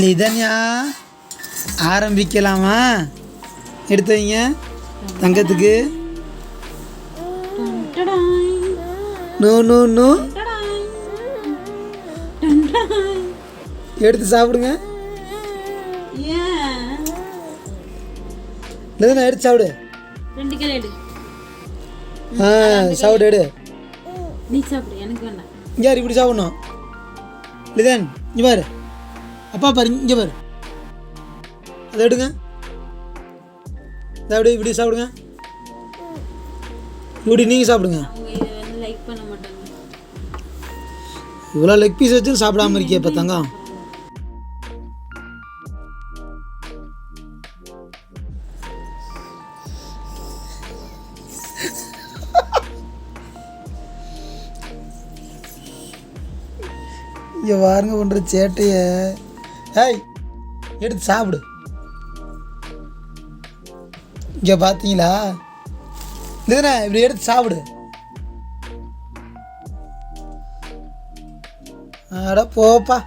லிதன்யா ஆரம்பிக்கலாமா? எடுத்து வைங்க தங்கத்துக்கு. நோ நோ நோ, எடுத்து சாப்பிடுங்க. லிதன்யா எடுத்து சாப்பிடு. சாப்பிடு எடு. நீ சாப்பிடு, எனக்கு வேண்டாம். இங்கே இப்படி சாப்பிடணும். லிதன் இங்கே பாரு, அப்பா பாரு, இங்கே பாரு, அதை எடுங்க. இதை அப்படி இப்படி சாப்பிடுங்க. இப்படி நீங்கள் சாப்பிடுங்க. லைக் பண்ண மாட்டாங்க. இவ்வளோ லெக் பீஸ் வச்சு சாப்பிடாம இருக்கிய இப்போ தங்கம். இங்கே பாருங்க பண்ணுற சேட்டைய. ஏய் எடுத்து சாப்பிடு. இங்கே பார்த்தீங்களா? இதுதானே, இப்படி எடுத்து சாப்பிடு. அட போப்பா.